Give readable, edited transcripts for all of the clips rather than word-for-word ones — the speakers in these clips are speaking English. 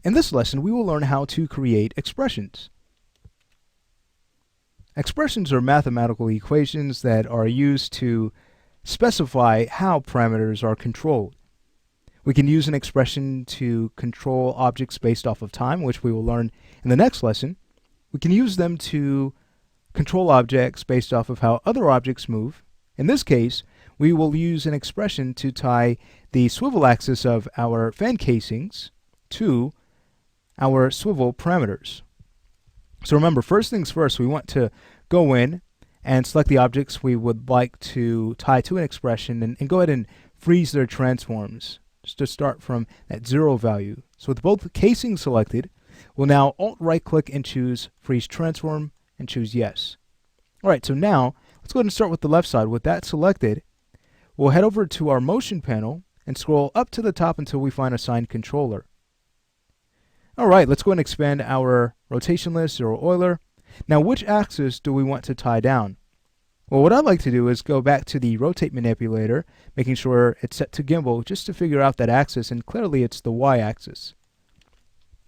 In this lesson, we will learn how to create expressions. Expressions are mathematical equations that are used to specify how parameters are controlled. We can use an expression to control objects based off of time, which we will learn in the next lesson. We can use them to control objects based off of how other objects move. In this case, we will use an expression to tie the swivel axis of our fan casings to our swivel parameters. So remember, first things first, we want to go in and select the objects we would like to tie to an expression and go ahead and freeze their transforms, just to start from that 0 value. So with both casings selected, we'll now Alt-right click and choose Freeze Transform and choose Yes. Alright, so now let's go ahead and start with the left side. With that selected, we'll head over to our motion panel and scroll up to the top until we find Assign Controller. Alright, let's go ahead and expand our rotation list or Euler. Now, which axis do we want to tie down? Well, what I'd like to do is go back to the rotate manipulator, making sure it's set to gimbal, just to figure out that axis, and clearly it's the y-axis.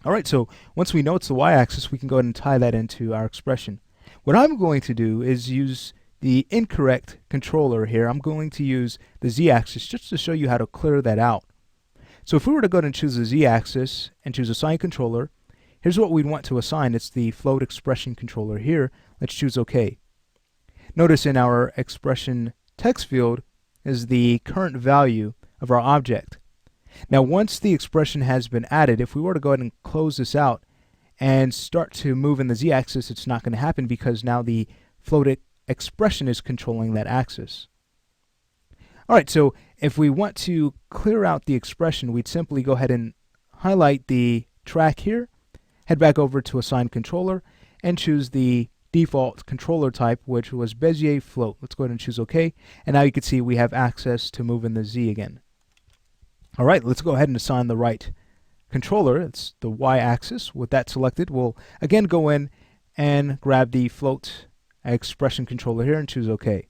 Alright, so once we know it's the y-axis, we can go ahead and tie that into our expression. What I'm going to do is use the incorrect controller here. I'm going to use the z-axis just to show you how to clear that out. So if we were to go ahead and choose the z-axis and choose Assign Controller, here's what we'd want to assign. It's the float expression controller here. Let's choose OK. Notice in our expression text field is the current value of our object. Now once the expression has been added, if we were to go ahead and close this out and start to move in the z-axis, it's not going to happen because now the float expression is controlling that axis. Alright, so if we want to clear out the expression, we'd simply go ahead and highlight the track here, head back over to Assign Controller, and choose the default controller type, which was Bezier Float. Let's go ahead and choose OK, and now you can see we have access to move in the Z again. Alright, let's go ahead and assign the right controller. It's the y-axis. With that selected, we'll again go in and grab the float expression controller here and choose OK.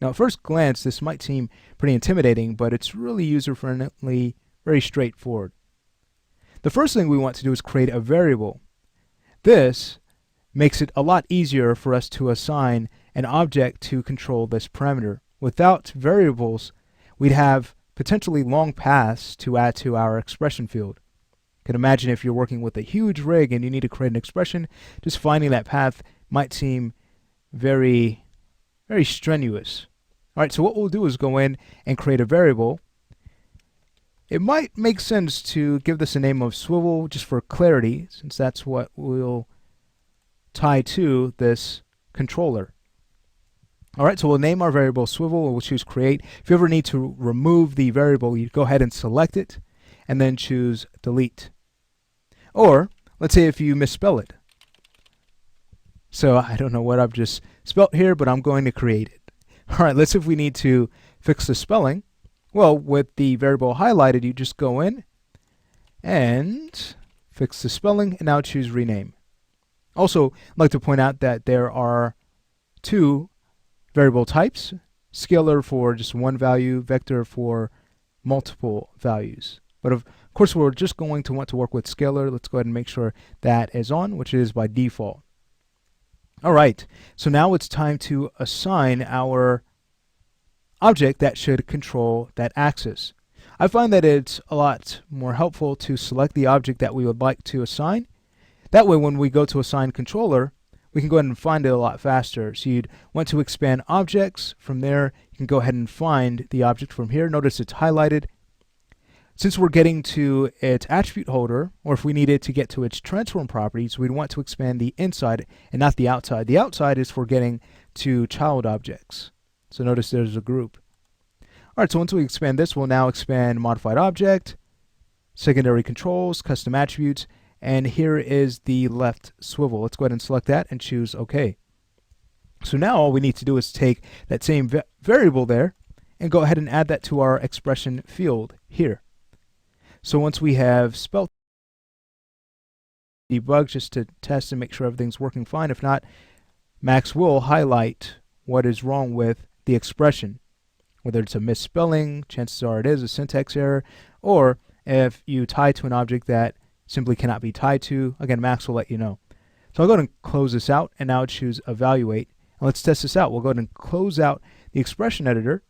Now at first glance, this might seem pretty intimidating, but it's really user-friendly, very straightforward. The first thing we want to do is create a variable. This makes it a lot easier for us to assign an object to control this parameter. Without variables, we'd have potentially long paths to add to our expression field. You can imagine if you're working with a huge rig and you need to create an expression, just finding that path might seem very strenuous. Alright, so what we'll do is go in and create a variable. It might make sense to give this a name of swivel just for clarity, since that's what we'll tie to this controller. Alright, so we'll name our variable swivel, and we'll choose create. If you ever need to remove the variable, you go ahead and select it, and then choose delete. Or, let's say if you misspell it. So I don't know what I've just spelt here, but I'm going to create it. Alright, let's see if we need to fix the spelling. Well, with the variable highlighted, you just go in and fix the spelling, and now choose rename. Also, I'd like to point out that there are two variable types: scalar for just one value, vector for multiple values. But of course, we're just going to want to work with scalar. Let's go ahead and make sure that is on, which it is by default. Alright, so now it's time to assign our object that should control that axis. I find that it's a lot more helpful to select the object that we would like to assign. That way when we go to Assign Controller, we can go ahead and find it a lot faster. So you'd want to expand objects. From there, you can go ahead and find the object from here. Notice it's highlighted. Since we're getting to its attribute holder, or if we needed to get to its transform properties, we'd want to expand the inside and not the outside. The outside is for getting to child objects. So notice there's a group. Alright, so once we expand this, we'll now expand modified object, secondary controls, custom attributes, and here is the left swivel. Let's go ahead and select that and choose OK. So now all we need to do is take that same variable there and go ahead and add that to our expression field here. So once we have spelled debug just to test and make sure everything's working fine. If not, Max will highlight what is wrong with the expression. Whether it's a misspelling, chances are it is a syntax error, or if you tie to an object that simply cannot be tied to. Again, Max will let you know. So I'll go ahead and close this out, and now choose Evaluate. And let's test this out. We'll go ahead and close out the expression editor,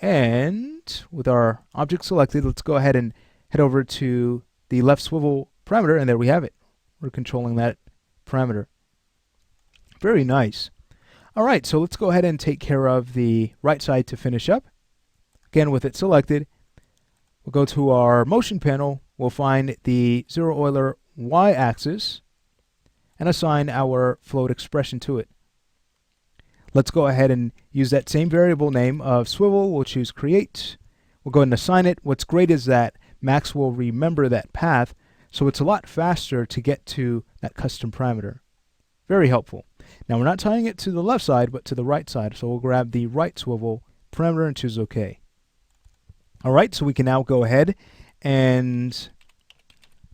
and with our object selected, let's go ahead and head over to the left swivel parameter, and there we have it. We're controlling that parameter. Very nice. All right, so let's go ahead and take care of the right side to finish up. Again, with it selected, we'll go to our motion panel. We'll find the Zero Euler y-axis and assign our float expression to it. Let's go ahead and use that same variable name of swivel. We'll choose create. We'll go ahead and assign it. What's great is that Max will remember that path, so it's a lot faster to get to that custom parameter. Very helpful. Now we're not tying it to the left side, but to the right side, so we'll grab the right swivel parameter and choose OK. Alright, so we can now go ahead and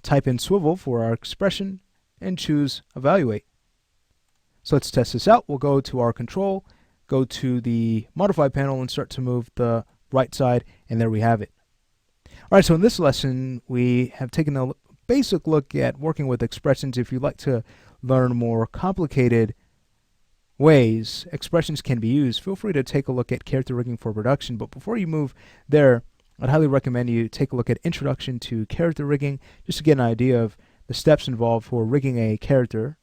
type in swivel for our expression and choose Evaluate. So let's test this out. We'll go to our control, go to the modify panel, and start to move the right side, and there we have it. Alright, so in this lesson we have taken a basic look at working with expressions. If you'd like to learn more complicated ways expressions can be used, feel free to take a look at character rigging for production. But before you move there, I'd highly recommend you take a look at Introduction to Character Rigging, just to get an idea of the steps involved for rigging a character.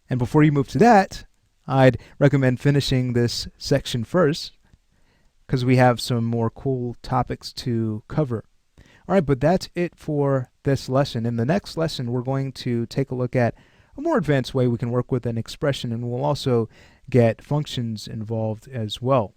And before you move to that, I'd recommend finishing this section first, because we have some more cool topics to cover. Alright, but that's it for this lesson. In the next lesson, we're going to take a look at a more advanced way we can work with an expression, and we'll also get functions involved as well.